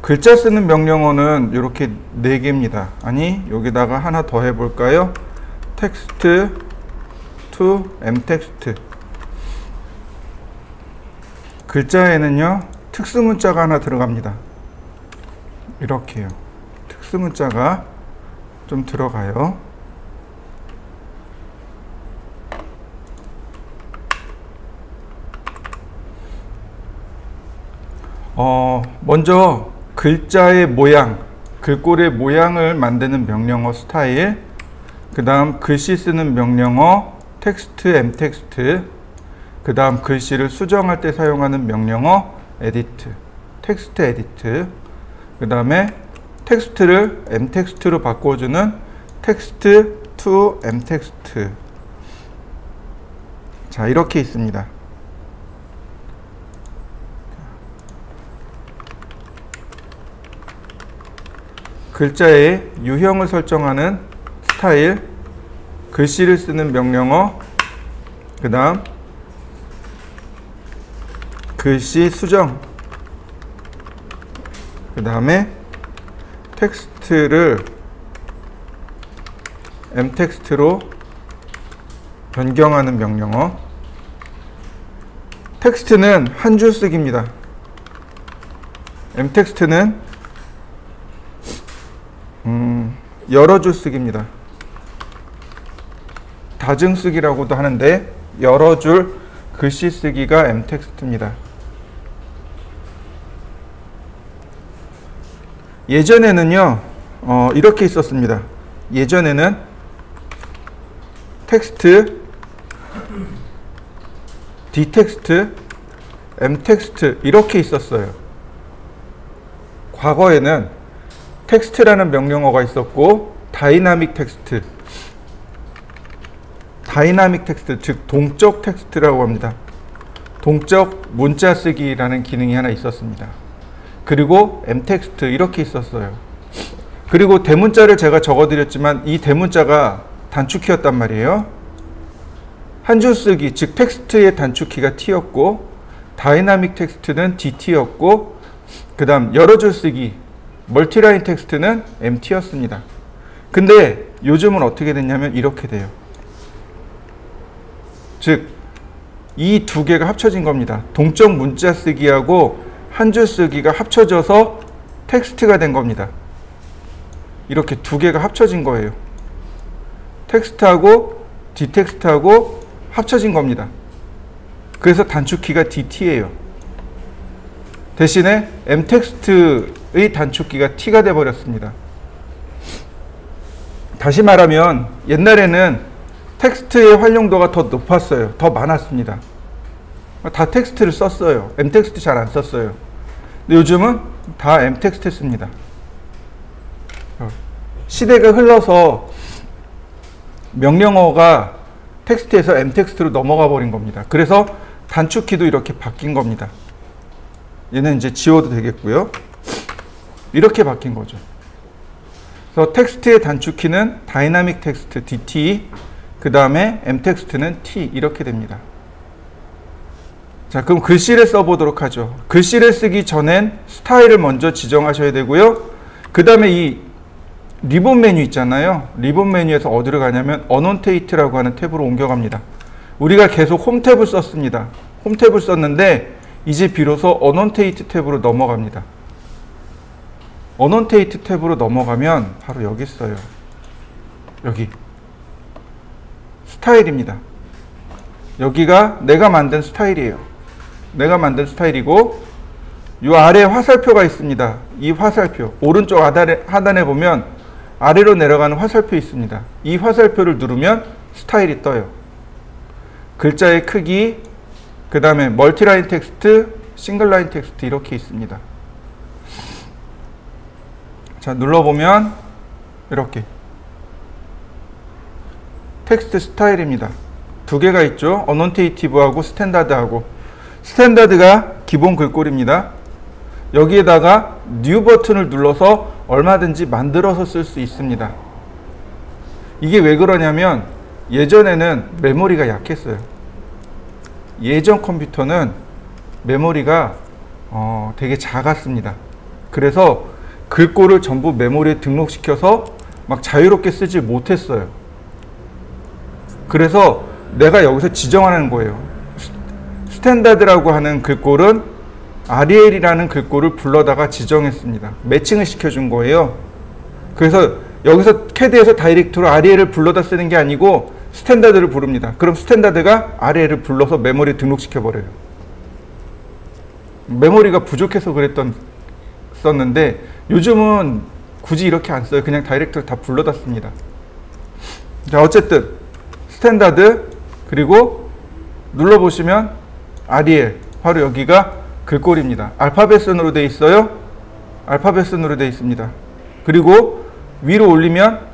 글자 쓰는 명령어는 이렇게 4개입니다. 아니, 여기다가 하나 더 해볼까요? text to mtext. 글자에는요, 특수문자가 하나 들어갑니다. 이렇게요. 특수문자가 좀 들어가요. 먼저 글자의 모양, 글꼴의 모양을 만드는 명령어 스타일, 그 다음 글씨 쓰는 명령어 text, mtext, 그 다음 글씨를 수정할 때 사용하는 명령어 edit, text edit, 그 다음에 텍스트를 m텍스트로 바꿔주는 text to mtext. 자, 이렇게 있습니다. 글자의 유형을 설정하는 스타일, 글씨를 쓰는 명령어, 그 다음 글씨 수정, 그 다음에 텍스트를 m텍스트로 변경하는 명령어. 텍스트는 한 줄 쓰기입니다. m텍스트는 여러 줄 쓰기입니다. 다중 쓰기라고도 하는데 여러 줄 글씨 쓰기가 m텍스트입니다. 예전에는요, 이렇게 있었습니다. 예전에는 텍스트, d텍스트, m텍스트 이렇게 있었어요. 과거에는 텍스트라는 명령어가 있었고 다이나믹 텍스트, 즉 동적 텍스트라고 합니다. 동적 문자 쓰기라는 기능이 하나 있었습니다. 그리고 m텍스트 이렇게 있었어요. 그리고 대문자를 제가 적어드렸지만 이 대문자가 단축키였단 말이에요. 한 줄 쓰기, 즉 텍스트의 단축키가 T였고 다이나믹 텍스트는 DT였고 그 다음 여러 줄 쓰기, 멀티라인 텍스트는 MT였습니다. 근데 요즘은 어떻게 됐냐면 이렇게 돼요. 즉 이 두 개가 합쳐진 겁니다. 동적 문자 쓰기하고 한 줄 쓰기가 합쳐져서 텍스트가 된 겁니다. 이렇게 두 개가 합쳐진 거예요. 텍스트하고 d텍스트하고 합쳐진 겁니다. 그래서 단축키가 DT예요. 대신에 m텍스트의 단축키가 T가 돼버렸습니다. 다시 말하면 옛날에는 텍스트의 활용도가 더 높았어요. 더 많았습니다. 다 텍스트를 썼어요. m텍스트 잘 안 썼어요. 근데 요즘은 다 m텍스트 씁니다. 시대가 흘러서 명령어가 텍스트에서 m텍스트로 넘어가 버린 겁니다. 그래서 단축키도 이렇게 바뀐 겁니다. 얘는 이제 지워도 되겠고요. 이렇게 바뀐 거죠. 그래서 텍스트의 단축키는 다이나믹 텍스트 DT, 그 다음에 m텍스트는 T 이렇게 됩니다. 자, 그럼 글씨를 써보도록 하죠. 글씨를 쓰기 전엔 스타일을 먼저 지정하셔야 되고요. 그 다음에 이 리본 메뉴 있잖아요. 리본 메뉴에서 어디로 가냐면 어논테이트라고 하는 탭으로 옮겨갑니다. 우리가 계속 홈 탭을 썼습니다. 홈 탭을 썼는데 이제 비로소 어논테이트 탭으로 넘어갑니다. 어논테이트 탭으로 넘어가면 바로 여기 있어요. 여기 스타일입니다. 여기가 내가 만든 스타일이에요. 내가 만든 스타일이고 이 아래에 화살표가 있습니다. 이 화살표 오른쪽 하단에 보면 아래로 내려가는 화살표 있습니다. 이 화살표를 누르면 스타일이 떠요. 글자의 크기, 그 다음에 멀티라인 텍스트, 싱글라인 텍스트 이렇게 있습니다. 자, 눌러보면 이렇게 텍스트 스타일입니다. 두 개가 있죠. 어논테이티브하고 스탠다드하고. 스탠다드가 기본 글꼴입니다. 여기에다가 뉴 버튼을 눌러서 얼마든지 만들어서 쓸 수 있습니다. 이게 왜 그러냐면 예전에는 메모리가 약했어요. 예전 컴퓨터는 메모리가 되게 작았습니다. 그래서 글꼴을 전부 메모리에 등록시켜서 막 자유롭게 쓰지 못했어요. 그래서 내가 여기서 지정하는 거예요. 스탠다드라고 하는 글꼴은 아리엘이라는 글꼴을 불러다가 지정했습니다. 매칭을 시켜준 거예요. 그래서 여기서 캐드에서 다이렉트로 아리엘을 불러다 쓰는 게 아니고 스탠다드를 부릅니다. 그럼 스탠다드가 아리엘을 불러서 메모리에 등록시켜버려요. 메모리가 부족해서 썼는데 요즘은 굳이 이렇게 안 써요. 그냥 다이렉트로 다 불러다 씁니다. 자, 어쨌든 스탠다드 그리고 눌러보시면 아리엘, 바로 여기가 글꼴입니다. 알파벳 순으로 되어 있어요. 알파벳 순으로 되어 있습니다. 그리고 위로 올리면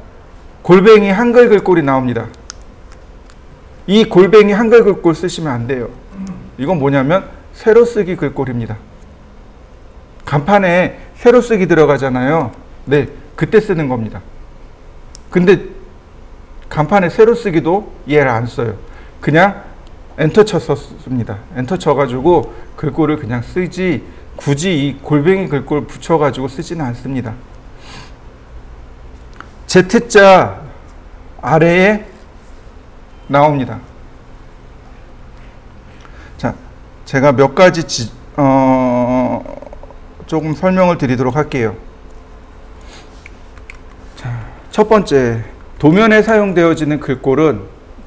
골뱅이 한글 글꼴이 나옵니다. 이 골뱅이 한글 글꼴 쓰시면 안 돼요. 이건 뭐냐면 세로 쓰기 글꼴입니다. 간판에 세로 쓰기 들어가잖아요. 네, 그때 쓰는 겁니다. 근데 간판에 세로 쓰기도 얘를 안 써요. 그냥 엔터 쳐서 씁니다. 엔터 쳐가지고 글꼴을 그냥 쓰지 굳이 이 골뱅이 글꼴 붙여가지고 쓰지는 않습니다. Z자 아래에 나옵니다. 자, 제가 몇 가지 조금 설명을 드리도록 할게요. 자, 첫 번째, 도면에 사용되어지는 글꼴은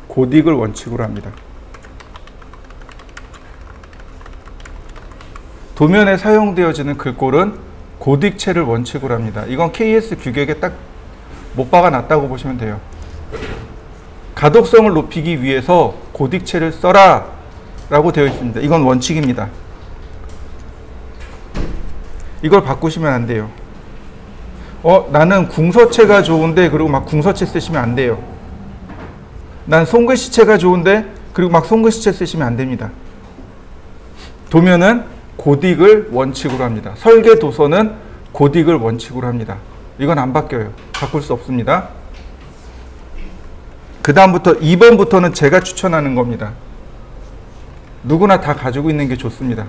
고딕을 원칙으로 합니다. 도면에 사용되어지는 글꼴은 고딕체를 원칙으로 합니다. 이건 KS 규격에 딱 못 박아놨다고 보시면 돼요. 가독성을 높이기 위해서 고딕체를 써라 라고 되어 있습니다. 이건 원칙입니다. 이걸 바꾸시면 안 돼요. 나는 궁서체가 좋은데 그리고 막 궁서체 쓰시면 안 돼요. 난 손글씨체가 좋은데 그리고 막 손글씨체 쓰시면 안 됩니다. 도면은 고딕을 원칙으로 합니다. 설계 도서는 고딕을 원칙으로 합니다. 이건 안 바뀌어요. 바꿀 수 없습니다. 그 다음부터 2번부터는 제가 추천하는 겁니다. 누구나 다 가지고 있는 게 좋습니다.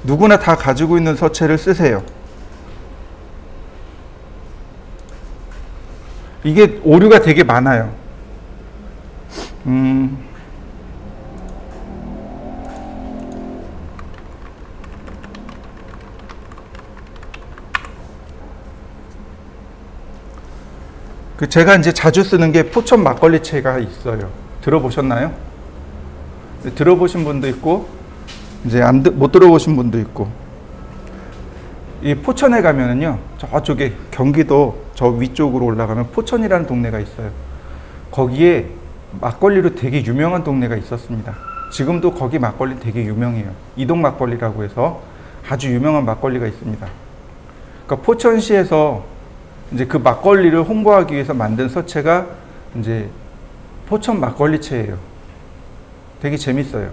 누구나 다 가지고 있는 서체를 쓰세요. 이게 오류가 되게 많아요. 제가 이제 자주 쓰는 게 포천 막걸리체가 있어요. 들어보셨나요? 네, 들어보신 분도 있고 이제 못 들어보신 분도 있고. 이 포천에 가면은요, 저쪽에 경기도 저 위쪽으로 올라가면 포천이라는 동네가 있어요. 거기에 막걸리로 되게 유명한 동네가 있었습니다. 지금도 거기 막걸리 되게 유명해요. 이동 막걸리라고 해서 아주 유명한 막걸리가 있습니다. 그러니까 포천시에서 이제 그 막걸리를 홍보하기 위해서 만든 서체가 이제 포천 막걸리체예요. 되게 재밌어요.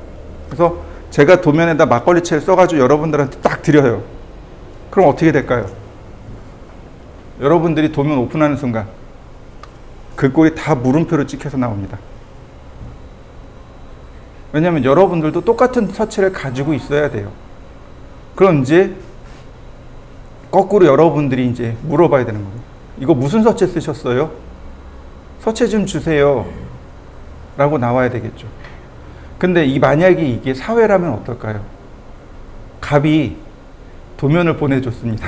그래서 제가 도면에다 막걸리체를 써가지고 여러분들한테 딱 드려요. 그럼 어떻게 될까요? 여러분들이 도면 오픈하는 순간 글꼴이 다 물음표로 찍혀서 나옵니다. 왜냐하면 여러분들도 똑같은 서체를 가지고 있어야 돼요. 그럼 이제 거꾸로 여러분들이 이제 물어봐야 되는 거예요. 이거 무슨 서체 쓰셨어요? 서체 좀 주세요. 라고 나와야 되겠죠. 근데 만약에 이게 사회라면 어떨까요? 갑이 도면을 보내줬습니다.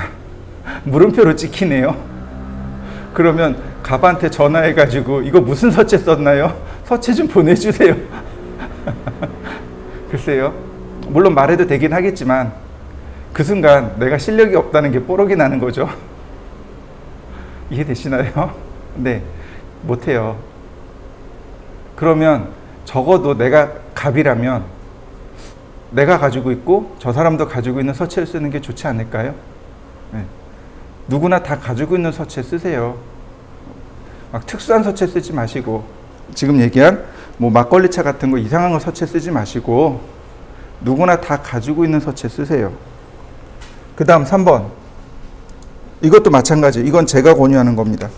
물음표로 찍히네요. 그러면 갑한테 전화해가지고 이거 무슨 서체 썼나요? 서체 좀 보내주세요. 글쎄요. 물론 말해도 되긴 하겠지만 그 순간 내가 실력이 없다는 게 뽀록이 나는 거죠. 이해되시나요? 네, 못해요. 그러면 적어도 내가 갑이라면 내가 가지고 있고 저 사람도 가지고 있는 서체를 쓰는 게 좋지 않을까요? 네. 누구나 다 가지고 있는 서체 쓰세요. 막 특수한 서체 쓰지 마시고, 지금 얘기한 뭐 막걸리차 같은 거 이상한 거 서체 쓰지 마시고 누구나 다 가지고 있는 서체 쓰세요. 그 다음 3번. 이것도 마찬가지. 이건 제가 권유하는 겁니다.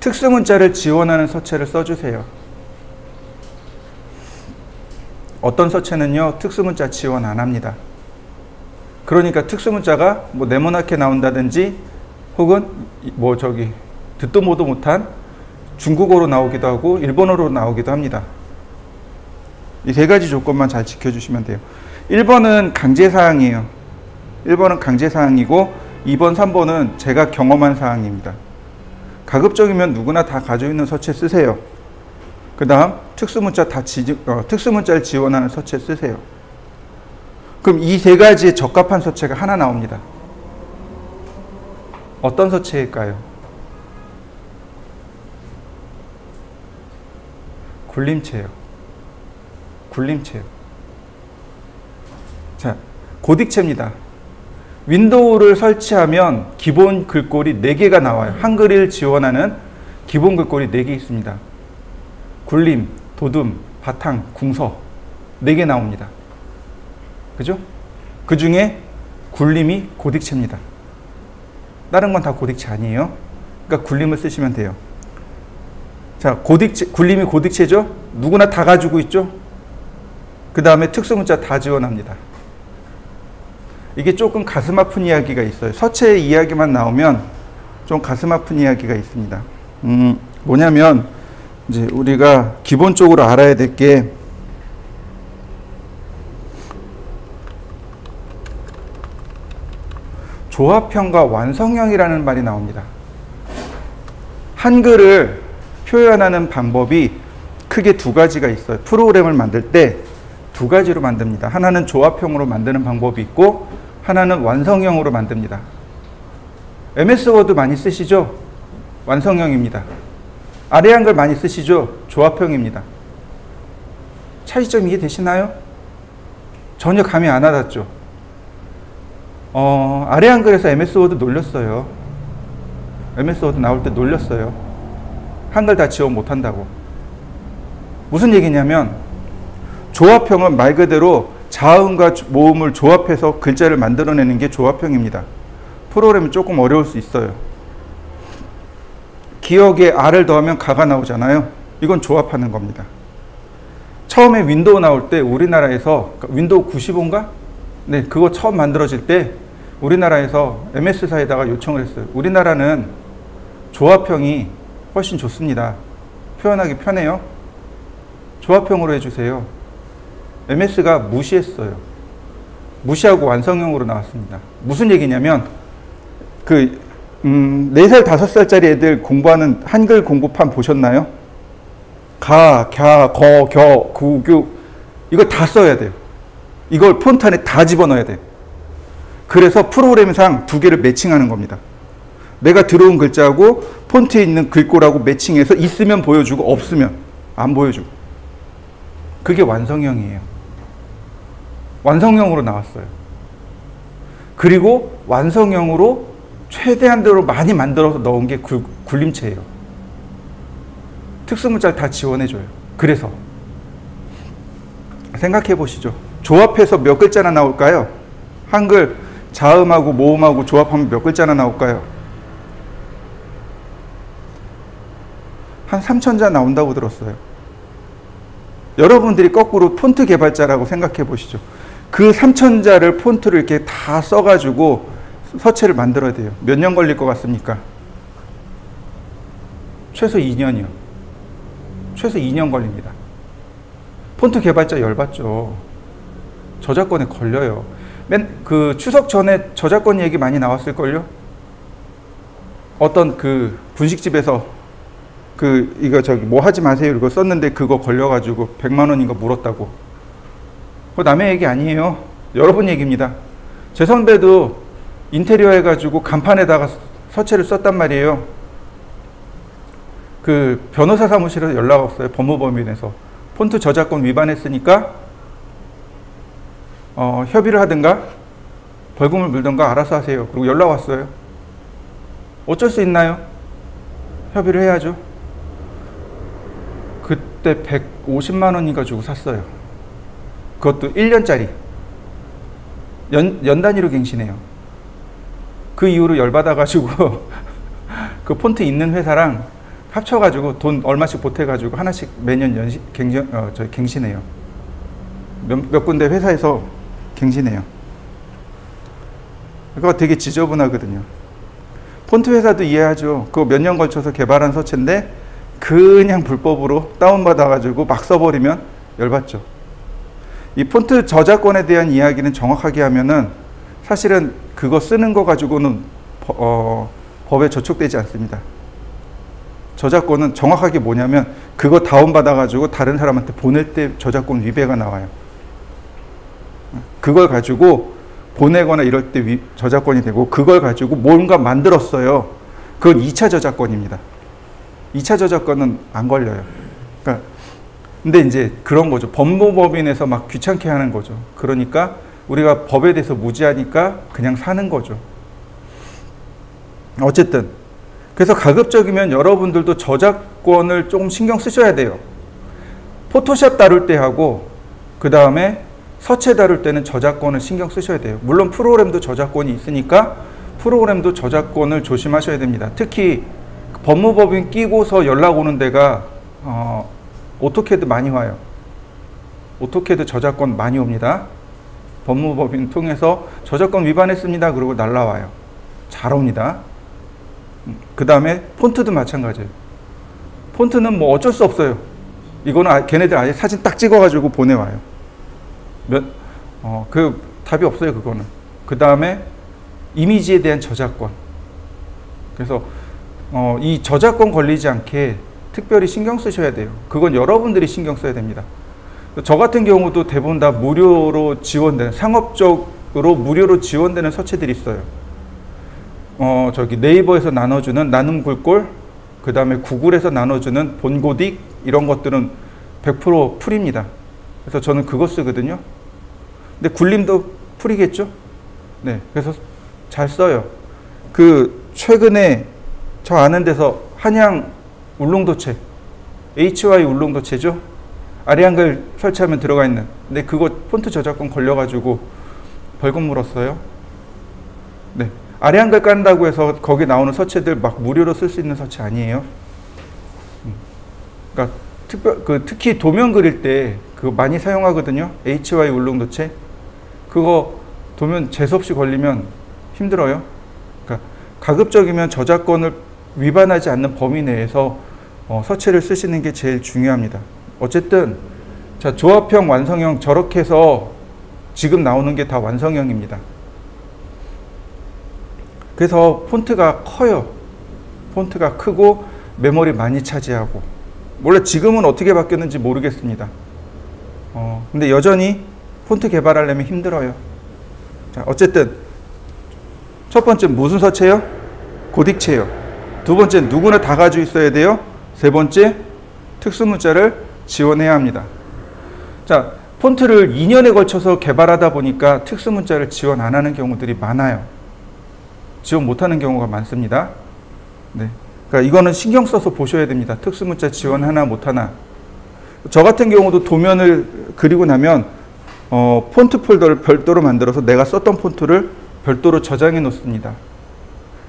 특수문자를 지원하는 서체를 써주세요. 어떤 서체는요, 특수문자 지원 안 합니다. 그러니까 특수문자가 뭐 네모나게 나온다든지 혹은 뭐 저기 듣도 보도 못한 중국어로 나오기도 하고 일본어로 나오기도 합니다. 이 세 가지 조건만 잘 지켜주시면 돼요. 1번은 강제사항이에요. 1번은 강제사항이고 2번, 3번은 제가 경험한 사항입니다. 가급적이면 누구나 다 가지고 있는 서체 쓰세요. 그 다음 특수문자를 지원하는 서체 쓰세요. 그럼 이 세 가지에 적합한 서체가 하나 나옵니다. 어떤 서체일까요? 굴림체요. 굴림체요. 자, 고딕체입니다. 윈도우를 설치하면 기본 글꼴이 4개가 나와요. 한글을 지원하는 기본 글꼴이 4개 있습니다. 굴림, 도둠, 바탕, 궁서 4개 나옵니다. 그죠? 그 중에 굴림이 고딕체입니다. 다른 건 다 고딕체 아니에요. 그러니까 굴림을 쓰시면 돼요. 자, 굴림이 고딕체죠? 누구나 다 가지고 있죠? 그 다음에 특수문자 다 지원합니다. 이게 조금 가슴 아픈 이야기가 있어요. 서체의 이야기만 나오면 좀 가슴 아픈 이야기가 있습니다. 뭐냐면, 이제 우리가 기본적으로 알아야 될 게, 조합형과 완성형이라는 말이 나옵니다. 한글을 표현하는 방법이 크게 2가지가 있어요. 프로그램을 만들 때 2가지로 만듭니다. 하나는 조합형으로 만드는 방법이 있고 하나는 완성형으로 만듭니다. MS 워드 많이 쓰시죠? 완성형입니다. 아래 한글 많이 쓰시죠? 조합형입니다. 차이점 이해되시나요? 전혀 감이 안 와닿죠? 아래 한글에서 MS 워드 놀렸어요. MS 워드 나올 때 놀렸어요. 한글 다 지원 못한다고. 무슨 얘기냐면 조합형은 말 그대로 자음과 모음을 조합해서 글자를 만들어내는 게 조합형입니다. 프로그램이 조금 어려울 수 있어요. 기억에 R을 더하면 가가 나오잖아요. 이건 조합하는 겁니다. 처음에 윈도우 나올 때 우리나라에서 윈도우 95인가? 네, 그거 처음 만들어질 때 우리나라에서 MS사에다가 요청을 했어요. 우리나라는 조합형이 훨씬 좋습니다. 표현하기 편해요. 조합형으로 해주세요. MS가 무시했어요. 무시하고 완성형으로 나왔습니다. 무슨 얘기냐면 4살, 5살짜리 애들 공부하는 한글 공부판 보셨나요? 가, 갸, 거, 겨, 구, 규 이거 다 써야 돼요. 이걸 폰트 안에 다 집어넣어야 돼요. 그래서 프로그램상 2개를 매칭하는 겁니다. 내가 들어온 글자하고 폰트에 있는 글꼴하고 매칭해서 있으면 보여주고 없으면 안 보여주고. 그게 완성형이에요. 완성형으로 나왔어요. 그리고 완성형으로 최대한대로 많이 만들어서 넣은 게 굴림체예요. 특수문자를 다 지원해줘요. 그래서 생각해 보시죠. 조합해서 몇 글자나 나올까요? 한글 자음하고 모음하고 조합하면 몇 글자나 나올까요? 한 3,000자 나온다고 들었어요. 여러분들이 거꾸로 폰트 개발자라고 생각해 보시죠. 그 3,000자를 폰트를 이렇게 다 써가지고 서체를 만들어야 돼요. 몇 년 걸릴 것 같습니까? 최소 2년이요. 최소 2년 걸립니다. 폰트 개발자 열받죠. 저작권에 걸려요. 그 추석 전에 저작권 얘기 많이 나왔을걸요? 어떤 그 분식집에서 이거 저기 뭐 하지 마세요 이거 썼는데 그거 걸려가지고 100만 원인가 물었다고. 그거 남의 얘기 아니에요. 여러분 얘기입니다. 제 선배도 인테리어 해가지고 간판에다가 서체를 썼단 말이에요. 그 변호사 사무실에서 연락 왔어요. 법무법인에서. 폰트 저작권 위반했으니까 협의를 하든가 벌금을 물든가 알아서 하세요. 그리고 연락 왔어요. 어쩔 수 있나요? 협의를 해야죠. 그때 150만 원인가 주고 샀어요. 그것도 1년짜리. 연 단위로 갱신해요. 그 이후로 열받아가지고 그 폰트 있는 회사랑 합쳐가지고 돈 얼마씩 보태가지고 하나씩 매년 갱신해요. 몇 군데 회사에서 갱신해요. 그거 되게 지저분하거든요. 폰트 회사도 이해하죠. 그거 몇 년 걸쳐서 개발한 서체인데 그냥 불법으로 다운받아가지고 막 써버리면 열받죠. 이 폰트 저작권에 대한 이야기는 정확하게 하면은 사실은 그거 쓰는 거 가지고는 법에 저촉되지 않습니다. 저작권은 정확하게 뭐냐면 그거 다운받아가지고 다른 사람한테 보낼 때 저작권 위배가 나와요. 그걸 가지고 보내거나 이럴 때 저작권이 되고, 그걸 가지고 뭔가 만들었어요. 그건 2차 저작권입니다. 2차 저작권은 안 걸려요. 그러니까 근데 이제 그런 거죠. 법무법인에서 막 귀찮게 하는 거죠. 그러니까 우리가 법에 대해서 무지하니까 그냥 사는 거죠. 어쨌든 그래서 가급적이면 여러분들도 저작권을 조금 신경 쓰셔야 돼요. 포토샵 다룰 때 하고 그 다음에 서체 다룰 때는 저작권을 신경 쓰셔야 돼요. 물론 프로그램도 저작권이 있으니까 프로그램도 저작권을 조심하셔야 됩니다. 특히 법무법인 끼고서 연락 오는 데가 오토캐드 많이 와요. 오토캐드 저작권 많이 옵니다. 법무법인 통해서 저작권 위반했습니다. 그러고 날라와요. 잘 옵니다. 그 다음에 폰트도 마찬가지예요. 폰트는 뭐 어쩔 수 없어요. 이거는 걔네들 아예 사진 딱 찍어가지고 보내와요. 그 답이 없어요. 그거는. 그 다음에 이미지에 대한 저작권. 그래서 이 저작권 걸리지 않게 특별히 신경 쓰셔야 돼요. 그건 여러분들이 신경 써야 됩니다. 저 같은 경우도 대부분 다 무료로 지원되는, 상업적으로 무료로 지원되는 서체들이 있어요. 저기 네이버에서 나눠주는 나눔 글꼴, 그 다음에 구글에서 나눠주는 본고딕, 이런 것들은 100% 풀입니다. 그래서 저는 그거 쓰거든요. 근데 굴림도 풀이겠죠? 네, 그래서 잘 써요. 최근에 저 아는 데서 한양 울릉도체, HY 울릉도체죠? 아리한글 설치하면 들어가 있는. 근데 그거 폰트 저작권 걸려가지고 벌금 물었어요. 네. 아리한글 깐다고 해서 거기 나오는 서체들 막 무료로 쓸 수 있는 서체 아니에요. 그러니까 특히 도면 그릴 때 그거 많이 사용하거든요. HY 울릉도체. 그거 도면 재수없이 걸리면 힘들어요. 그러니까 가급적이면 저작권을 위반하지 않는 범위 내에서 서체를 쓰시는 게 제일 중요합니다. 어쨌든 자, 조합형, 완성형 저렇게 해서 지금 나오는 게 다 완성형입니다. 그래서 폰트가 커요. 폰트가 크고 메모리 많이 차지하고. 원래 지금은 어떻게 바뀌었는지 모르겠습니다. 근데 여전히 폰트 개발하려면 힘들어요. 자, 어쨌든 첫 번째 무슨 서체요? 고딕체요. 두 번째 누구나 다 가지고 있어야 돼요. 세 번째 특수문자를 지원해야 합니다. 자, 폰트를 2년에 걸쳐서 개발하다 보니까 특수문자를 지원 안 하는 경우들이 많아요. 지원 못하는 경우가 많습니다. 네. 그러니까 이거는 신경 써서 보셔야 됩니다. 특수문자 지원 하나 못하나. 저 같은 경우도 도면을 그리고 나면 폰트 폴더를 별도로 만들어서 내가 썼던 폰트를 별도로 저장해 놓습니다.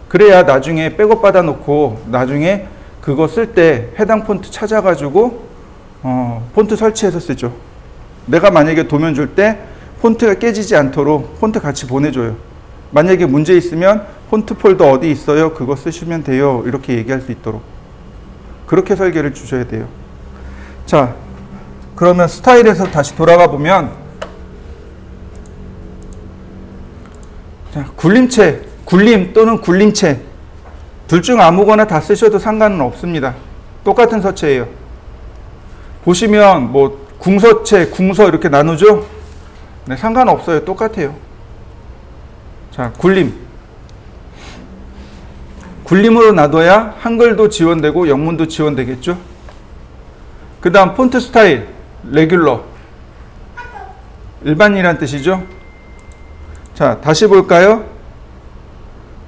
그래야 나중에 백업 받아 놓고 나중에 그거 쓸 때 해당 폰트 찾아가지고 폰트 설치해서 쓰죠. 내가 만약에 도면 줄 때 폰트가 깨지지 않도록 폰트 같이 보내줘요. 만약에 문제 있으면 폰트 폴더 어디 있어요? 그거 쓰시면 돼요. 이렇게 얘기할 수 있도록. 그렇게 설계를 주셔야 돼요. 자, 그러면 스타일에서 다시 돌아가 보면, 자, 굴림체, 굴림 또는 굴림체 둘 중 아무거나 다 쓰셔도 상관은 없습니다. 똑같은 서체예요. 보시면 뭐 궁서체, 궁서 이렇게 나누죠? 네, 상관없어요. 똑같아요. 자, 굴림. 굴림으로 놔둬야 한글도 지원되고 영문도 지원되겠죠? 그 다음 폰트 스타일, 레귤러. 일반이란 뜻이죠? 자, 다시 볼까요?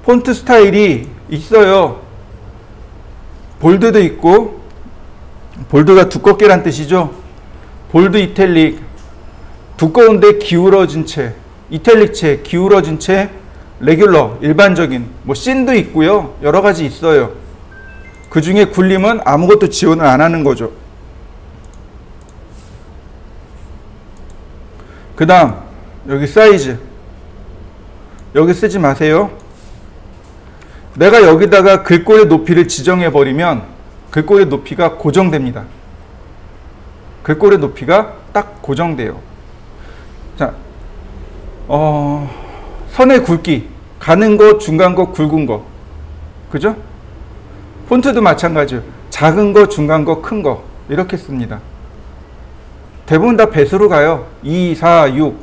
폰트 스타일이 있어요. 볼드도 있고, 볼드가 두껍게란 뜻이죠? 볼드 이탈릭, 두꺼운데 기울어진 채, 이탈릭 채, 기울어진 채, 레귤러, 일반적인, 뭐 씬도 있고요. 여러 가지 있어요. 그 중에 굴림은 아무것도 지원을 안 하는 거죠. 그 다음 여기 사이즈 여기 쓰지 마세요. 내가 여기다가 글꼴의 높이를 지정해 버리면 글꼴의 높이가 고정됩니다. 글꼴의 높이가 딱 고정돼요. 자, 선의 굵기 가는 거, 중간 거, 굵은 거, 그죠? 폰트도 마찬가지예요. 작은 거, 중간 거, 큰 거 이렇게 씁니다. 대부분 다 배수로 가요. 2, 4, 6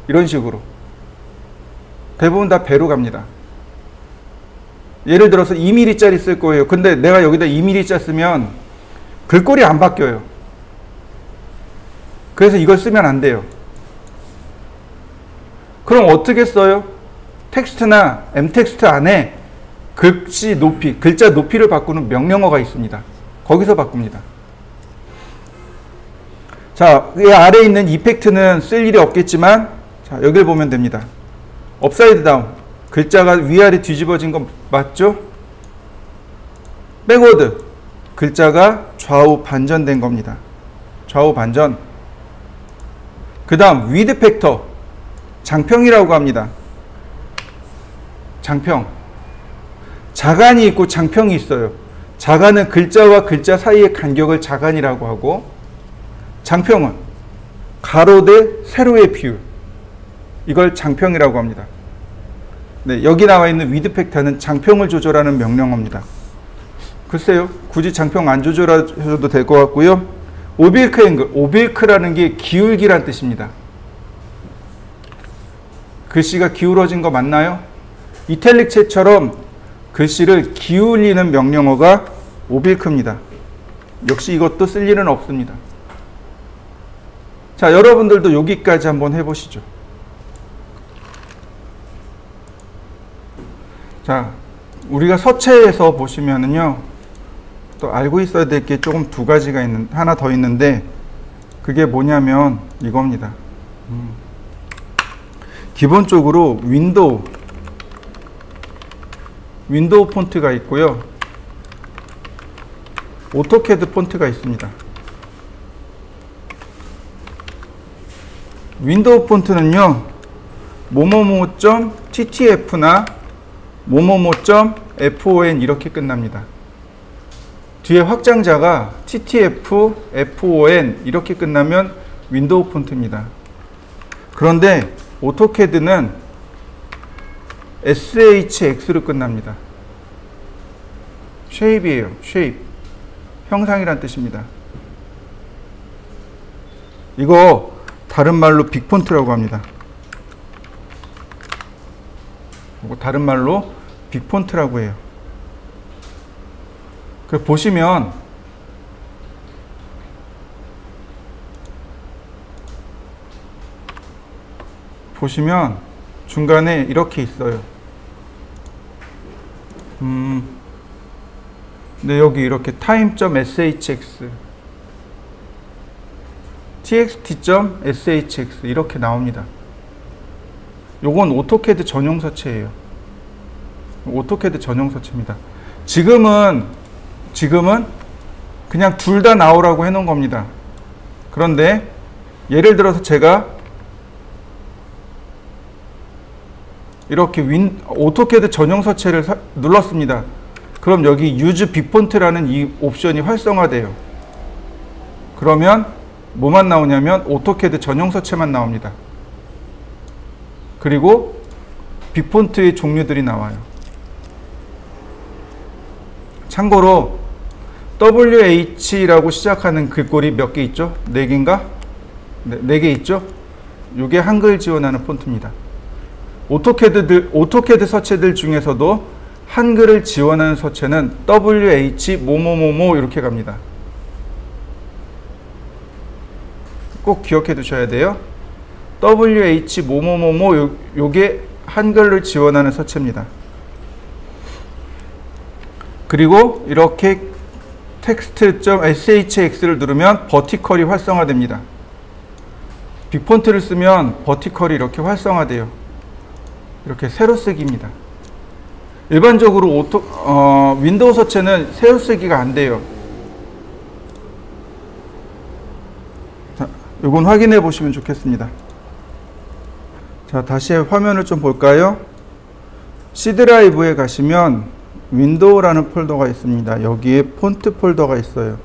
이런 식으로 대부분 다 배로 갑니다. 예를 들어서 2mm짜리 쓸 거예요. 근데 내가 여기다 2mm짜 쓰면 글꼴이 안 바뀌어요. 그래서 이걸 쓰면 안 돼요. 그럼 어떻게 써요? 텍스트나 m텍스트 안에 글씨 높이, 글자 높이를 바꾸는 명령어가 있습니다. 거기서 바꿉니다. 자, 이 아래에 있는 이펙트는 쓸 일이 없겠지만, 자, 여기를 보면 됩니다. 업사이드 다운. 글자가 위아래 뒤집어진 거 맞죠? 백워드. 글자가 좌우 반전된 겁니다. 좌우 반전. 그 다음, 위드 팩터. 장평이라고 합니다. 장평. 자간이 있고 장평이 있어요. 자간은 글자와 글자 사이의 간격을 자간이라고 하고, 장평은 가로 대 세로의 비율. 이걸 장평이라고 합니다. 네, 여기 나와 있는 위드 팩터는 장평을 조절하는 명령어입니다. 글쎄요, 굳이 장평 안 조절하셔도 될 것 같고요. 오빌크 앵글, 오빌크라는 게 기울기란 뜻입니다. 글씨가 기울어진 거 맞나요? 이탈릭체처럼 글씨를 기울이는 명령어가 오빌크입니다. 역시 이것도 쓸 일은 없습니다. 자, 여러분들도 여기까지 한번 해보시죠. 자, 우리가 서체에서 보시면은요, 또 알고 있어야 될 게 조금 두 가지가 하나 더 있는데, 그게 뭐냐면 이겁니다. 기본적으로 윈도우 폰트가 있고요, 오토캐드 폰트가 있습니다. 윈도우 폰트는요, 뭐뭐뭐.ttf나 뭐뭐뭐.fon 이렇게 끝납니다. 뒤에 확장자가 ttf, fon 이렇게 끝나면 윈도우 폰트입니다. 그런데 오토캐드는 shx로 끝납니다. 쉐입이에요. 쉐입. 형상이란 뜻입니다. 이거 다른 말로 빅폰트라고 합니다. 다른 말로 빅폰트라고 해요. 그 보시면 중간에 이렇게 있어요. 근데 여기 이렇게 time.shx txt.shx 이렇게 나옵니다. 요건 오토캐드 전용 서체예요. 오토캐드 전용 서체입니다. 지금은 그냥 둘 다 나오라고 해놓은 겁니다. 그런데 예를 들어서 제가 이렇게 오토캐드 전용 서체를 눌렀습니다. 그럼 여기 use 빅폰트라는 이 옵션이 활성화돼요. 그러면 뭐만 나오냐면 오토캐드 전용 서체만 나옵니다. 그리고 빅폰트의 종류들이 나와요. 참고로 WH라고 시작하는 글꼴이 몇 개 있죠? 4개인가? 네, 4개 있죠? 이게 한글 지원하는 폰트입니다. 오토캐드 서체들 중에서도 한글을 지원하는 서체는 WH 뭐뭐뭐뭐 이렇게 갑니다. 꼭 기억해 두셔야 돼요. WH 뭐뭐뭐뭐 요게 한글을 지원하는 서체입니다. 그리고 이렇게 text.shx를 누르면 버티컬이 활성화됩니다. 빅폰트를 쓰면 버티컬이 이렇게 활성화돼요. 이렇게 세로 쓰기입니다. 일반적으로 윈도우 서체는 세우쓰기가 안 돼요. 자, 이건 확인해 보시면 좋겠습니다. 자, 다시 화면을 좀 볼까요? C 드라이브에 가시면 윈도우라는 폴더가 있습니다. 여기에 폰트 폴더가 있어요.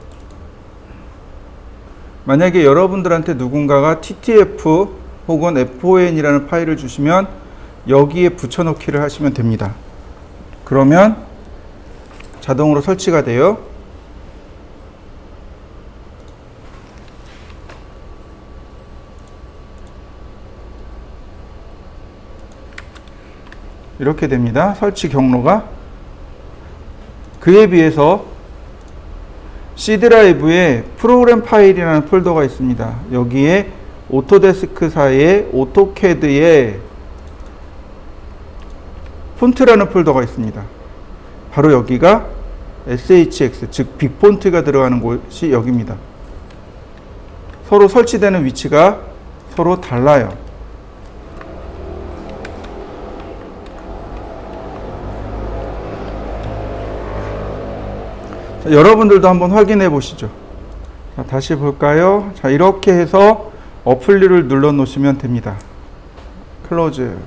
만약에 여러분들한테 누군가가 TTF 혹은 FON이라는 파일을 주시면 여기에 붙여넣기를 하시면 됩니다. 그러면 자동으로 설치가 돼요. 이렇게 됩니다. 설치 경로가. 그에 비해서 C 드라이브에 프로그램 파일이라는 폴더가 있습니다. 여기에 오토데스크사의 오토캐드에 폰트라는 폴더가 있습니다. 바로 여기가 SHX, 즉 빅폰트가 들어가는 곳이 여기입니다. 서로 설치되는 위치가 서로 달라요. 자, 여러분들도 한번 확인해 보시죠. 자, 다시 볼까요? 자, 이렇게 해서 어플리를 눌러 놓으시면 됩니다. 클로즈.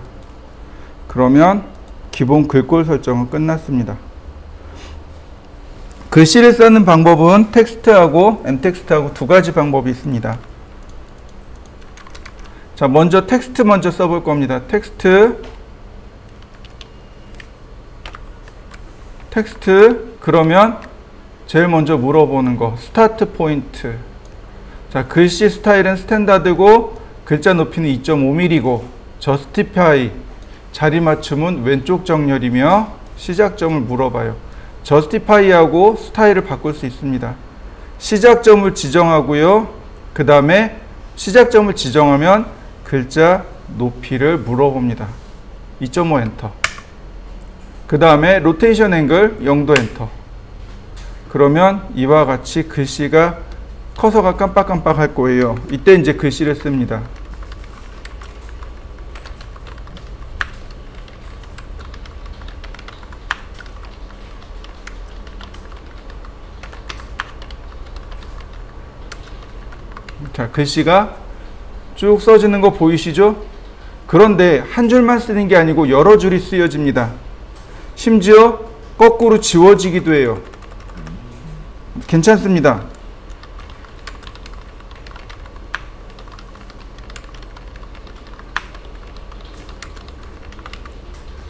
그러면 기본 글꼴 설정은 끝났습니다. 글씨를 쓰는 방법은 텍스트하고 엠텍스트하고 두 가지 방법이 있습니다. 자, 먼저 텍스트 먼저 써볼 겁니다. 텍스트. 그러면 제일 먼저 물어보는 거 스타트 포인트. 자, 글씨 스타일은 스탠다드고 글자 높이는 2.5mm고 저스티파이 자리 맞춤은 왼쪽 정렬이며 시작점을 물어봐요. 저스티파이하고 스타일을 바꿀 수 있습니다. 시작점을 지정하고요. 그 다음에 시작점을 지정하면 글자 높이를 물어봅니다. 2.5 엔터. 그 다음에 로테이션 앵글 0도 엔터. 그러면 이와 같이 글씨가 커서가 깜빡깜빡 할 거예요. 이때 이제 글씨를 씁니다. 자, 글씨가 쭉 써지는 거 보이시죠? 그런데 한 줄만 쓰는 게 아니고 여러 줄이 쓰여집니다. 심지어 거꾸로 지워지기도 해요. 괜찮습니다.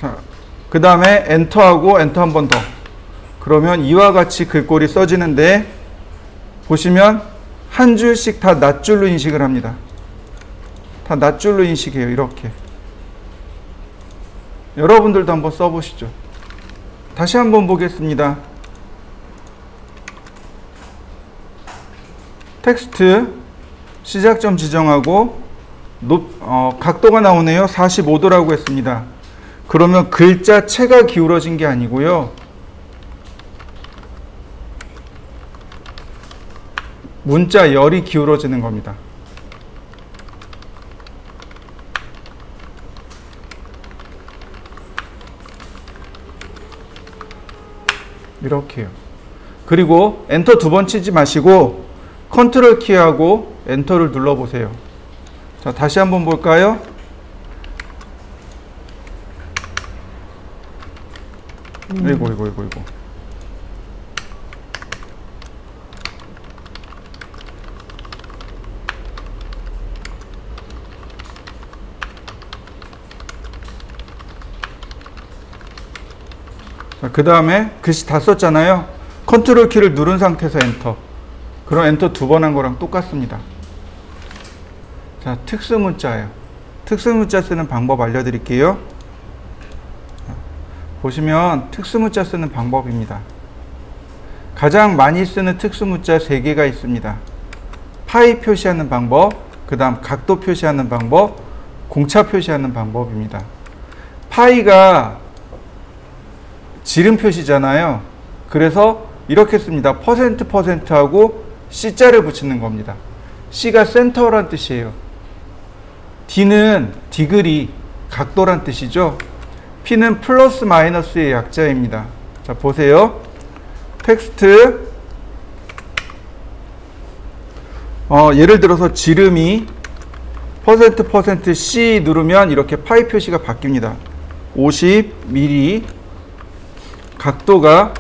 자, 그 다음에 엔터하고 엔터 한 번 더. 그러면 이와 같이 글꼴이 써지는데 보시면 한 줄씩 다 낱줄로 인식을 합니다. 다 낱줄로 인식해요. 이렇게. 여러분들도 한번 써보시죠. 다시 한번 보겠습니다. 텍스트 시작점 지정하고 각도가 나오네요. 45도라고 했습니다. 그러면 글자체가 기울어진 게 아니고요. 문자 열이 기울어지는 겁니다. 이렇게요. 그리고 엔터 두 번 치지 마시고 컨트롤 키하고 엔터를 눌러보세요. 자, 다시 한번 볼까요? 이고. 자, 그 다음에 글씨 다 썼잖아요. 컨트롤 키를 누른 상태에서 엔터. 그럼 엔터 두 번 한 거랑 똑같습니다. 자, 특수문자예요. 특수문자 쓰는 방법 알려드릴게요. 보시면 특수문자 쓰는 방법입니다. 가장 많이 쓰는 특수문자 3개가 있습니다. 파이 표시하는 방법, 그 다음 각도 표시하는 방법, 공차 표시하는 방법입니다. 파이가 지름 표시잖아요. 그래서 이렇게 씁니다. %하고 C자를 붙이는 겁니다. C가 센터란 뜻이에요. D는 디그리, 각도란 뜻이죠. P는 플러스 마이너스의 약자입니다. 자, 보세요. 텍스트 예를 들어서 지름이 %% 누르면 이렇게 파이 표시가 바뀝니다. 50mm, 각도가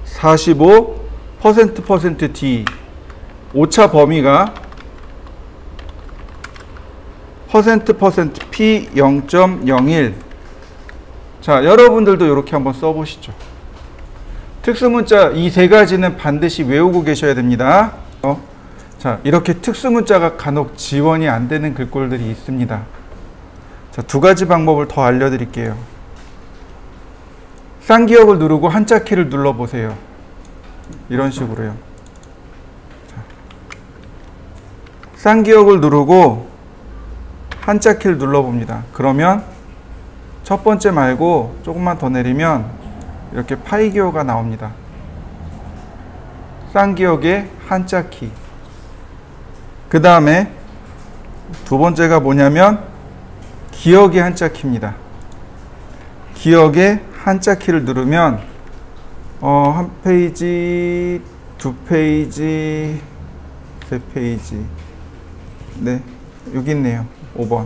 45, %D, 오차 범위가 %P 0.01. 자, 여러분들도 이렇게 한번 써보시죠. 특수문자 이 세 가지는 반드시 외우고 계셔야 됩니다. 자, 이렇게 특수문자가 간혹 지원이 안 되는 글꼴들이 있습니다. 자, 두 가지 방법을 더 알려드릴게요. 쌍기역을 누르고 한자 키를 눌러보세요. 이런 식으로요. 자, 쌍기역을 누르고 한자 키를 눌러봅니다. 그러면 첫 번째 말고 조금만 더 내리면 이렇게 파이 기호가 나옵니다. 쌍기역의 한자 키. 그 다음에 두 번째가 뭐냐면 기역의 한자 키입니다. 기역의 한자 키를 누르면 한 페이지, 두 페이지, 세 페이지, 네, 여기 있네요. 5번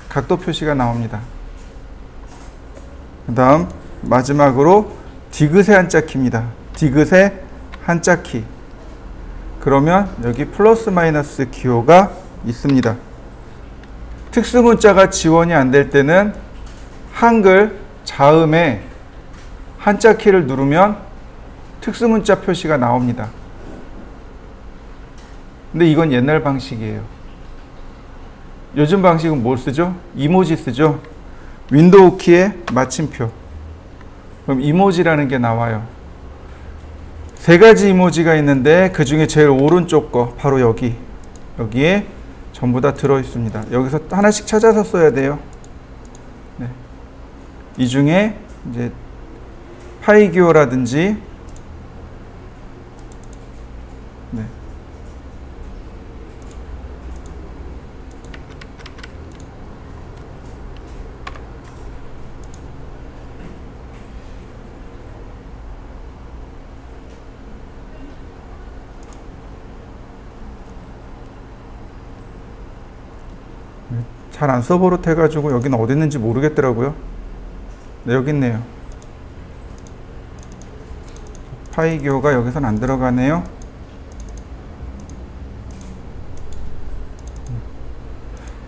각도 표시가 나옵니다. 그 다음 마지막으로 디귿의 한자 키입니다. 디귿의 한자 키. 그러면 여기 플러스 마이너스 기호가 있습니다. 특수문자가 지원이 안 될 때는 한글 자음에 한자 키를 누르면 특수문자 표시가 나옵니다. 근데 이건 옛날 방식이에요. 요즘 방식은 뭘 쓰죠? 이모지 쓰죠? 윈도우 키에 마침표. 그럼 이모지라는 게 나와요. 세 가지 이모지가 있는데 그 중에 제일 오른쪽 거 바로 여기에 전부 다 들어 있습니다. 여기서 하나씩 찾아서 써야 돼요. 네. 이 중에 이제 파이 기호라든지 네. 잘 안 써버릇해가지고 여기는 어디 있는지 모르겠더라고요. 네, 여기 있네요. 파이 기호가 여기선 안 들어가네요.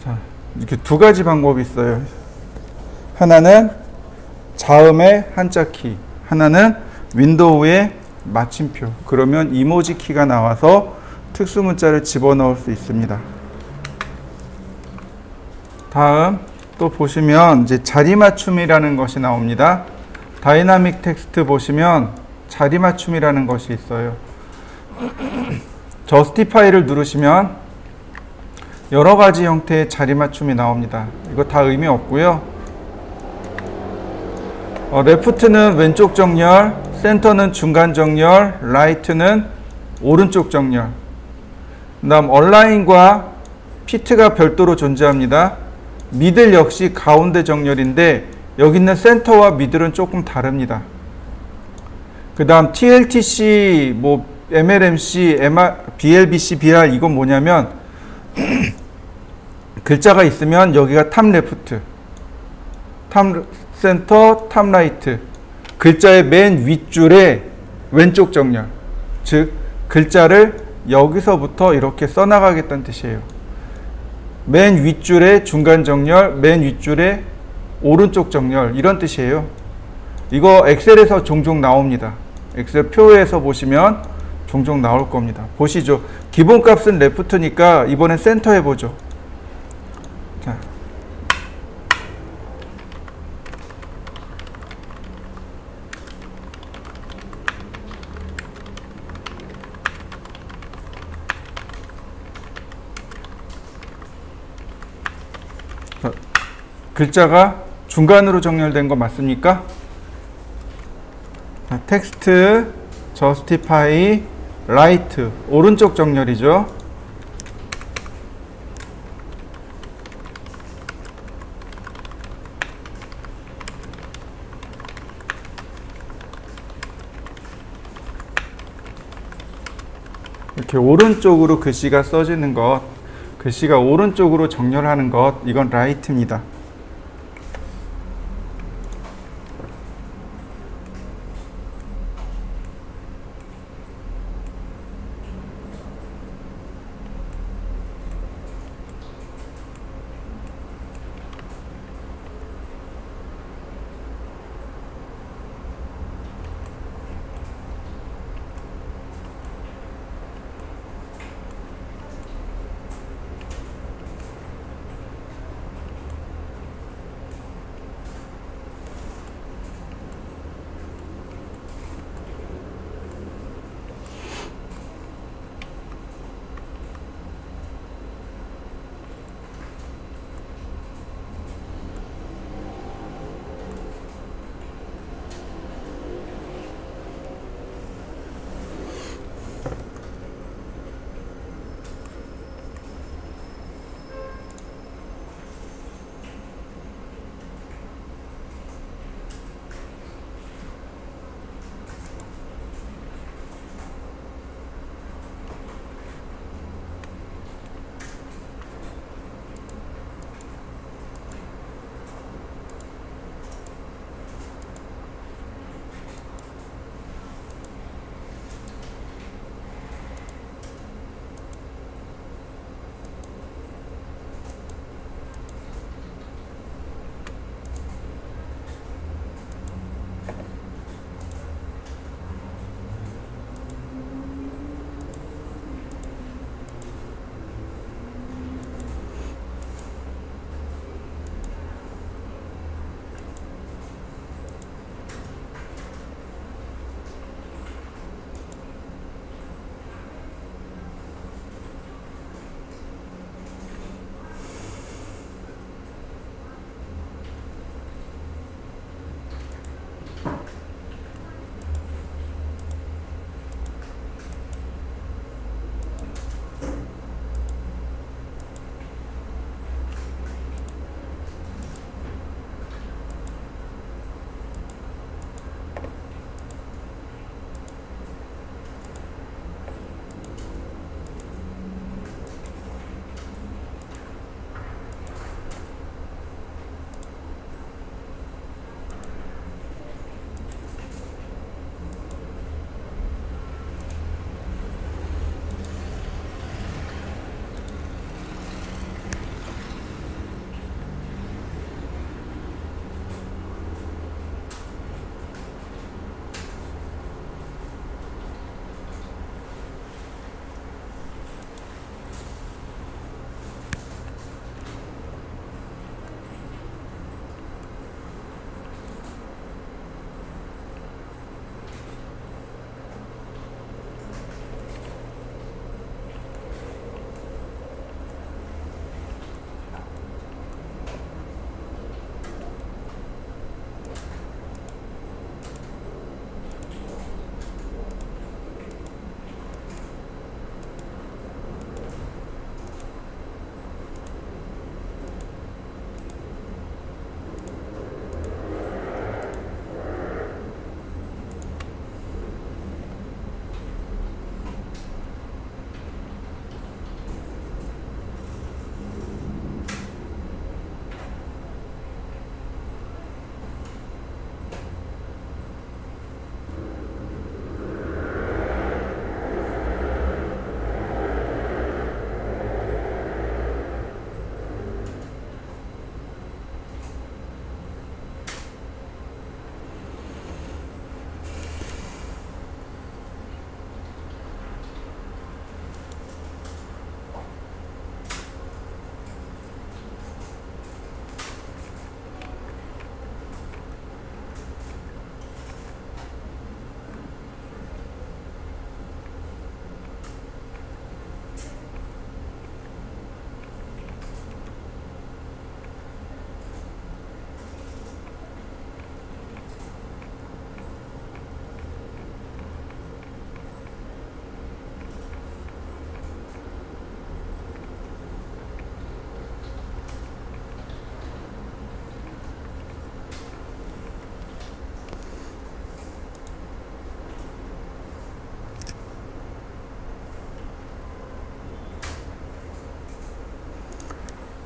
자, 이렇게 두 가지 방법이 있어요. 하나는 자음의 한자 키, 하나는 윈도우의 마침표. 그러면 이모지 키가 나와서 특수문자를 집어넣을 수 있습니다. 다음 또 보시면 이제 자리 맞춤이라는 것이 나옵니다. 다이나믹 텍스트 보시면 자리 맞춤이라는 것이 있어요. 저스티파이를 누르시면 여러 가지 형태의 자리 맞춤이 나옵니다. 이거 다 의미 없고요. 레프트는 왼쪽 정렬, 센터는 중간 정렬, 라이트는 오른쪽 정렬. 그 다음 얼라인과 피트가 별도로 존재합니다. 미들 역시 가운데 정렬인데 여기 있는 센터와 미들은 조금 다릅니다. 그 다음 TLTC, 뭐 MLMC, BLBC, BR 이건 뭐냐면 글자가 있으면 여기가 탑 레프트, 탑 센터, 탑 라이트. 글자의 맨 윗줄에 왼쪽 정렬. 즉 글자를 여기서부터 이렇게 써나가겠다는 뜻이에요. 맨 윗줄에 중간 정렬, 맨 윗줄에 오른쪽 정렬, 이런 뜻이에요. 이거 엑셀에서 종종 나옵니다. 엑셀 표에서 보시면 종종 나올 겁니다. 보시죠. 기본값은 레프트니까 이번엔 센터 해보죠. 자. 글자가 중간으로 정렬된 거 맞습니까? 자, 텍스트, 저스티파이, 라이트, 오른쪽 정렬이죠. 이렇게 오른쪽으로 글씨가 써지는 것, 글씨가 오른쪽으로 정렬하는 것, 이건 라이트입니다.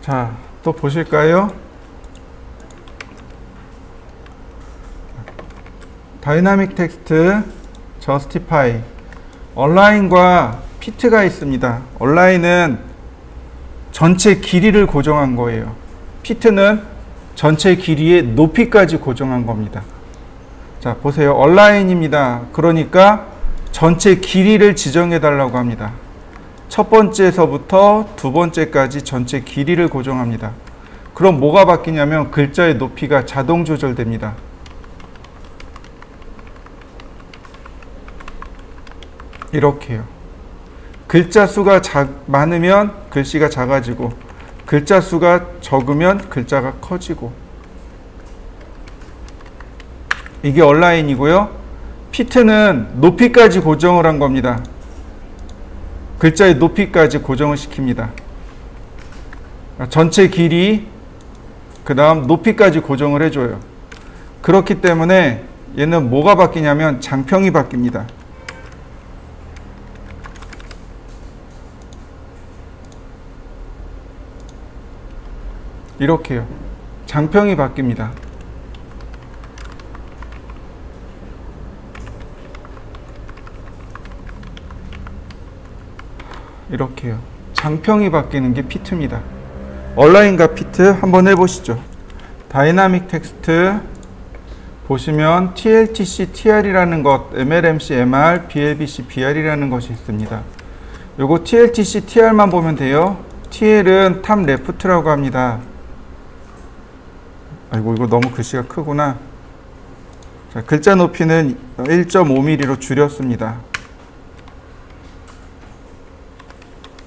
자, 또 보실까요? 다이나믹 텍스트, 저스티파이. 얼라인과 피트가 있습니다. 얼라인은 전체 길이를 고정한 거예요. 피트는 전체 길이의 높이까지 고정한 겁니다. 자, 보세요. 얼라인입니다. 그러니까 전체 길이를 지정해 달라고 합니다. 첫 번째에서부터 두 번째까지 전체 길이를 고정합니다. 그럼 뭐가 바뀌냐면 글자의 높이가 자동 조절됩니다. 이렇게요. 글자 수가 많으면 글씨가 작아지고, 글자 수가 적으면 글자가 커지고. 이게 얼라인이고요. 피트는 높이까지 고정을 한 겁니다. 글자의 높이까지 고정을 시킵니다. 전체 길이, 그 다음 높이까지 고정을 해줘요. 그렇기 때문에 얘는 뭐가 바뀌냐면 장평이 바뀝니다. 이렇게요. 장평이 바뀝니다. 이렇게요. 장평이 바뀌는 게 피트입니다. 얼라인과 피트 한번 해보시죠. 다이나믹 텍스트 보시면 TLTC, TR이라는 것, MLMC, MR, BLBC, BR이라는 것이 있습니다. 요거 TLTC, TR만 보면 돼요. TL은 탑 레프트라고 합니다. 아이고, 이거 너무 글씨가 크구나. 자, 글자 높이는 1.5mm로 줄였습니다.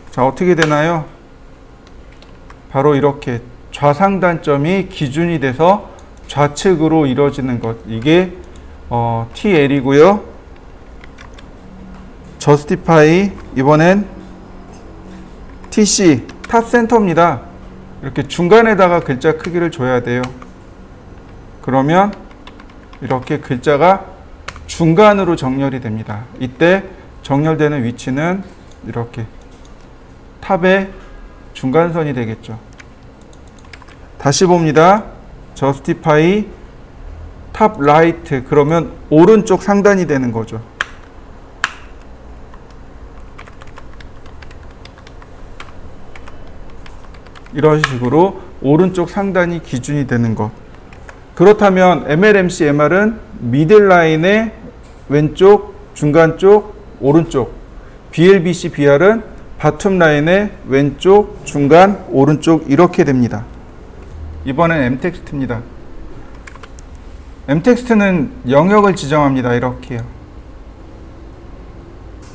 자, 어떻게 되나요? 바로 이렇게 좌상단점이 기준이 돼서 좌측으로 이루어지는 것. 이게 TL이고요. 저스티파이, 이번엔 TC, 탑 센터입니다. 이렇게 중간에다가 글자 크기를 줘야 돼요. 그러면 이렇게 글자가 중간으로 정렬이 됩니다. 이때 정렬되는 위치는 이렇게 탑의 중간선이 되겠죠. 다시 봅니다. 저스티파이 탑 라이트, 그러면 오른쪽 상단이 되는 거죠. 이런 식으로 오른쪽 상단이 기준이 되는 것. 그렇다면 MLMC, MR은 미들라인의 왼쪽, 중간 쪽, 오른쪽. BLBC, BR은 바텀 라인의 왼쪽, 중간, 오른쪽 이렇게 됩니다. 이번엔 M텍스트입니다. M텍스트는 영역을 지정합니다. 이렇게요.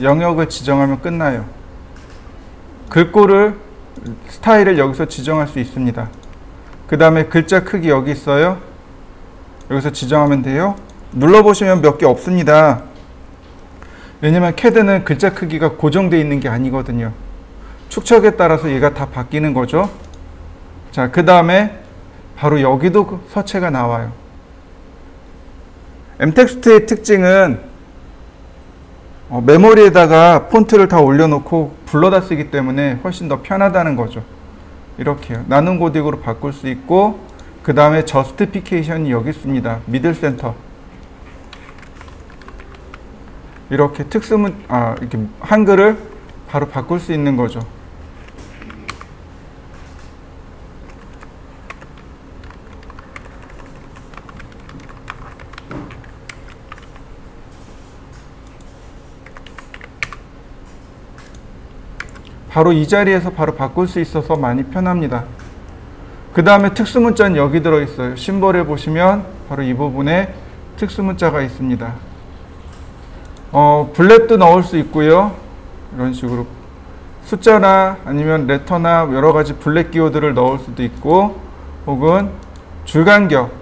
영역을 지정하면 끝나요. 글꼴을, 스타일을 여기서 지정할 수 있습니다. 그 다음에 글자 크기 여기 있어요. 여기서 지정하면 돼요. 눌러보시면 몇 개 없습니다. 왜냐면 CAD는 글자 크기가 고정되어 있는 게 아니거든요. 축척에 따라서 얘가 다 바뀌는 거죠. 자, 그 다음에 바로 여기도 서체가 나와요. M텍스트의 특징은 메모리에다가 폰트를 다 올려놓고 불러다 쓰기 때문에 훨씬 더 편하다는 거죠. 이렇게요. 나눔 고딕으로 바꿀 수 있고, 그 다음에 저스티피케이션이 여기 있습니다. 미들 센터. 이렇게 이렇게 한글을 바로 바꿀 수 있는 거죠. 바로 이 자리에서 바로 바꿀 수 있어서 많이 편합니다. 그 다음에 특수문자는 여기 들어있어요. 심볼에 보시면 바로 이 부분에 특수문자가 있습니다. 블랙도 넣을 수 있고요. 이런 식으로 숫자나 아니면 레터나 여러 가지 블랙 기호들을 넣을 수도 있고, 혹은 줄간격,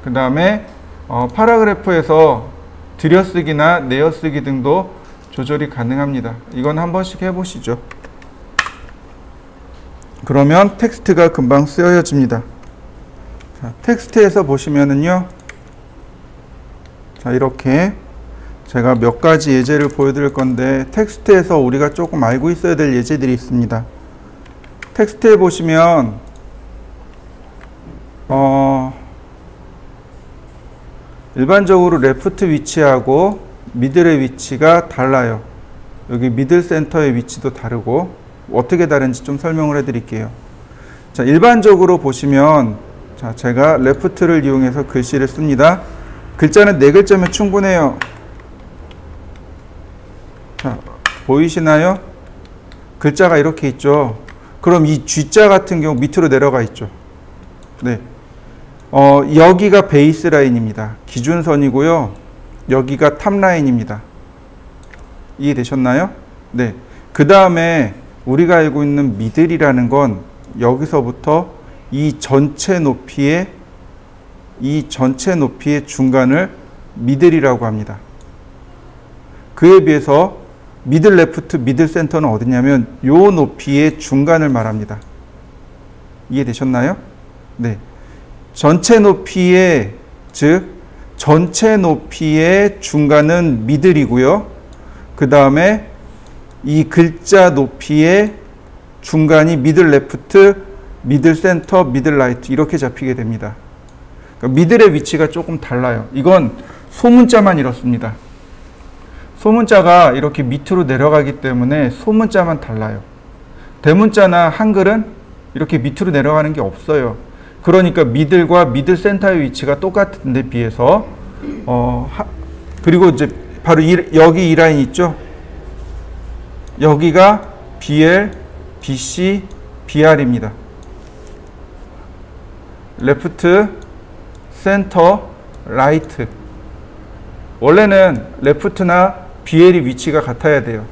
그 다음에 파라그래프에서 들여쓰기나 내어쓰기 등도 조절이 가능합니다. 이건 한 번씩 해보시죠. 그러면 텍스트가 금방 쓰여집니다. 자, 텍스트에서 보시면은요, 자, 이렇게 제가 몇 가지 예제를 보여드릴 건데, 텍스트에서 우리가 조금 알고 있어야 될 예제들이 있습니다. 텍스트에 보시면 일반적으로 레프트 위치하고 미들의 위치가 달라요. 여기 미들 센터의 위치도 다르고 어떻게 다른지 좀 설명을 해 드릴게요. 자, 일반적으로 보시면 자, 제가 레프트를 이용해서 글씨를 씁니다. 글자는 4글자면 충분해요. 자, 보이시나요? 글자가 이렇게 있죠. 그럼 이 G자 같은 경우 밑으로 내려가 있죠. 네. 여기가 베이스 라인입니다. 기준선이고요. 여기가 탑 라인입니다. 이해되셨나요? 네. 그 다음에 우리가 알고 있는 미들이라는 건 여기서부터 이 전체 높이의 중간을 미들이라고 합니다. 그에 비해서 미들 레프트, 미들 센터는 어디냐면 요 높이의 중간을 말합니다. 이해되셨나요? 네. 전체 높이의 중간은 미들이고요. 그 다음에 이 글자 높이의 중간이 미들 레프트, 미들 센터, 미들 라이트 이렇게 잡히게 됩니다. 그러니까 미들의 위치가 조금 달라요. 이건 소문자만 이렇습니다. 소문자가 이렇게 밑으로 내려가기 때문에 소문자만 달라요. 대문자나 한글은 이렇게 밑으로 내려가는 게 없어요. 그러니까 미들과 미들 센터의 위치가 똑같은 데 비해서 그리고 이제 바로 여기 이 라인 있죠? 여기가 BL, BC, BR입니다. 레프트, 센터, 라이트. 원래는 레프트나 BL이 위치가 같아야 돼요.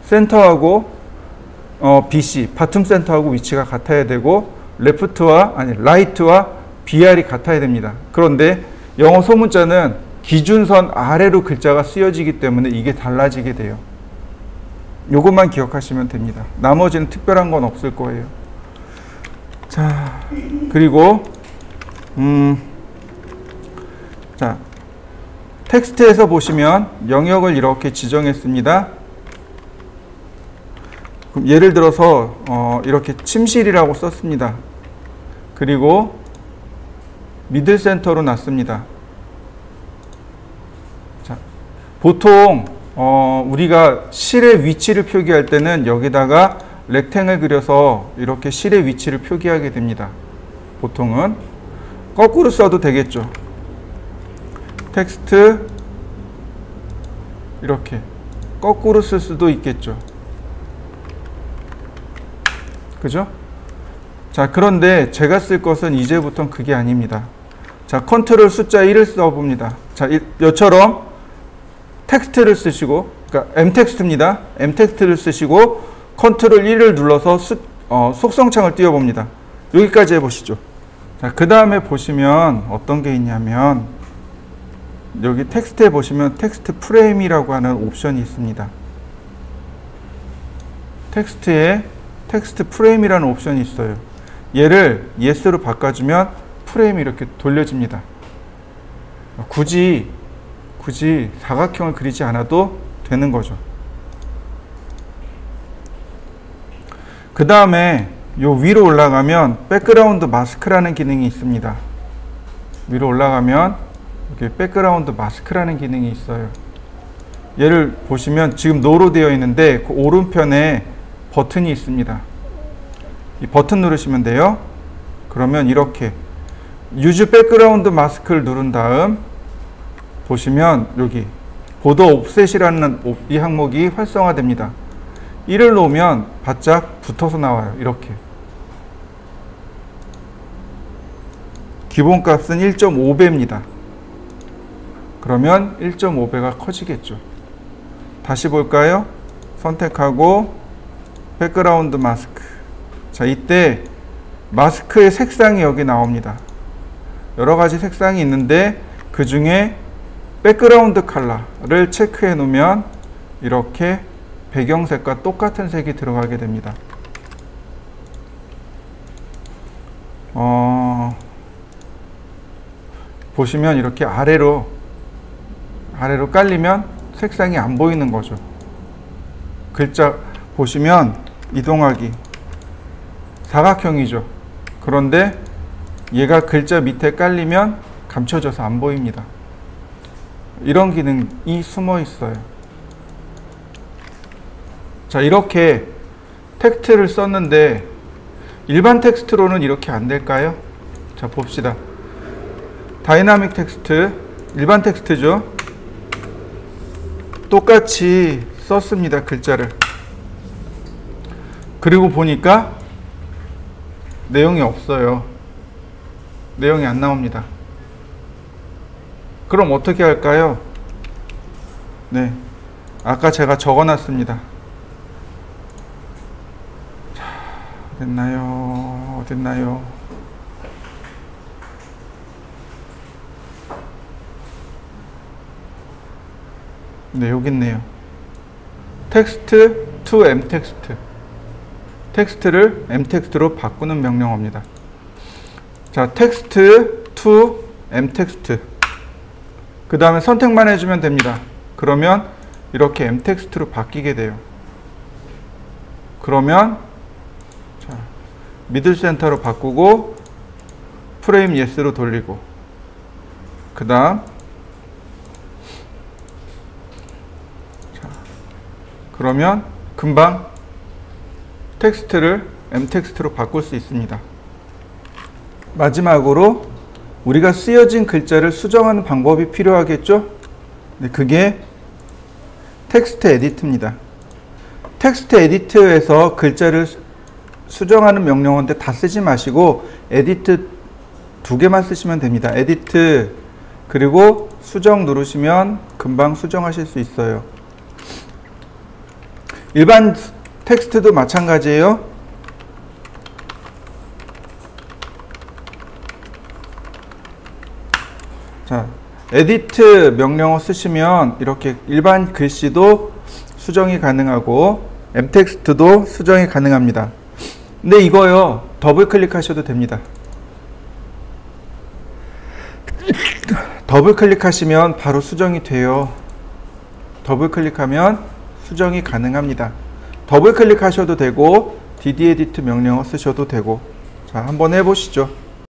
센터하고 BC, 바텀 센터하고 위치가 같아야 되고 라이트와 BR이 같아야 됩니다. 그런데 영어 소문자는 기준선 아래로 글자가 쓰여지기 때문에 이게 달라지게 돼요. 요것만 기억하시면 됩니다. 나머지는 특별한 건 없을 거예요. 자, 그리고 자, 텍스트에서 보시면 영역을 이렇게 지정했습니다. 그럼 예를 들어서 이렇게 침실이라고 썼습니다. 그리고 미들 센터로 놨습니다. 자, 보통 우리가 실의 위치를 표기할 때는 여기다가 렉탱을 그려서 이렇게 실의 위치를 표기하게 됩니다. 보통은 거꾸로 써도 되겠죠. 텍스트 이렇게 거꾸로 쓸 수도 있겠죠. 그죠? 자, 그런데 제가 쓸 것은 이제부터는 그게 아닙니다. 자, 컨트롤 숫자 1을 써봅니다. 자, 이처럼 텍스트를 쓰시고, 그러니까 m텍스트입니다. m텍스트를 쓰시고 컨트롤 1을 눌러서 속성창을 띄워봅니다. 여기까지 해보시죠. 자, 그 다음에 보시면 어떤 게 있냐면 여기 텍스트에 보시면 텍스트 프레임이라고 하는 옵션이 있습니다. 텍스트에 텍스트 프레임이라는 옵션이 있어요. 얘를 yes로 바꿔주면 프레임이 이렇게 돌려집니다. 굳이 사각형을 그리지 않아도 되는 거죠. 그 다음에 요 위로 올라가면 백그라운드 마스크라는 기능이 있습니다. 위로 올라가면 이렇게 백그라운드 마스크라는 기능이 있어요. 얘를 보시면 지금 노로 되어 있는데 그 오른편에 버튼이 있습니다. 이 버튼 누르시면 돼요. 그러면 이렇게 Use Background Mask를 누른 다음 보시면 여기 보더 옵셋이라는 이 항목이 활성화됩니다. 1을 놓으면 바짝 붙어서 나와요. 이렇게. 기본값은 1.5배입니다. 그러면 1.5배가 커지겠죠. 다시 볼까요? 선택하고 백그라운드 마스크. 자, 이때 마스크의 색상이 여기 나옵니다. 여러 가지 색상이 있는데 그 중에 백그라운드 컬러를 체크해 놓으면 이렇게 배경색과 똑같은 색이 들어가게 됩니다. 보시면 이렇게 아래로 깔리면 색상이 안 보이는 거죠. 글자 보시면 이동하기 사각형이죠. 그런데 얘가 글자 밑에 깔리면 감춰져서 안 보입니다. 이런 기능이 숨어 있어요. 자, 이렇게 텍스트를 썼는데 일반 텍스트로는 이렇게 안 될까요? 자, 봅시다. 다이나믹 텍스트, 일반 텍스트죠. 똑같이 썼습니다, 글자를. 그리고 보니까 내용이 없어요. 내용이 안 나옵니다. 그럼 어떻게 할까요? 네, 아까 제가 적어놨습니다. 자, 어딨나요? 어딨나요? 네, 여기 있네요. 텍스트 to m텍스트. 텍스트를 m텍스트로 바꾸는 명령어입니다. 자, 텍스트 to m텍스트. 그 다음에 선택만 해주면 됩니다. 그러면 이렇게 m텍스트로 바뀌게 돼요. 그러면 자, 미들 센터로 바꾸고 프레임 yes로 돌리고 그 다음 그러면 금방 텍스트를 m텍스트로 바꿀 수 있습니다. 마지막으로 우리가 쓰여진 글자를 수정하는 방법이 필요하겠죠? 네, 그게 텍스트 에디트입니다. 텍스트 에디트에서 글자를 수정하는 명령어인데 다 쓰지 마시고 에디트 2개만 쓰시면 됩니다. 에디트 그리고 수정 누르시면 금방 수정하실 수 있어요. 일반 텍스트도 마찬가지예요. 자, 에디트 명령어 쓰시면 이렇게 일반 글씨도 수정이 가능하고 m텍스트도 수정이 가능합니다. 근데 이거요, 더블 클릭하셔도 됩니다. 더블 클릭하시면 바로 수정이 돼요. 더블 클릭하면 수정이 가능합니다. 더블 클릭하셔도 되고 DD 에디트 명령어 쓰셔도 되고. 자, 한번 해보시죠.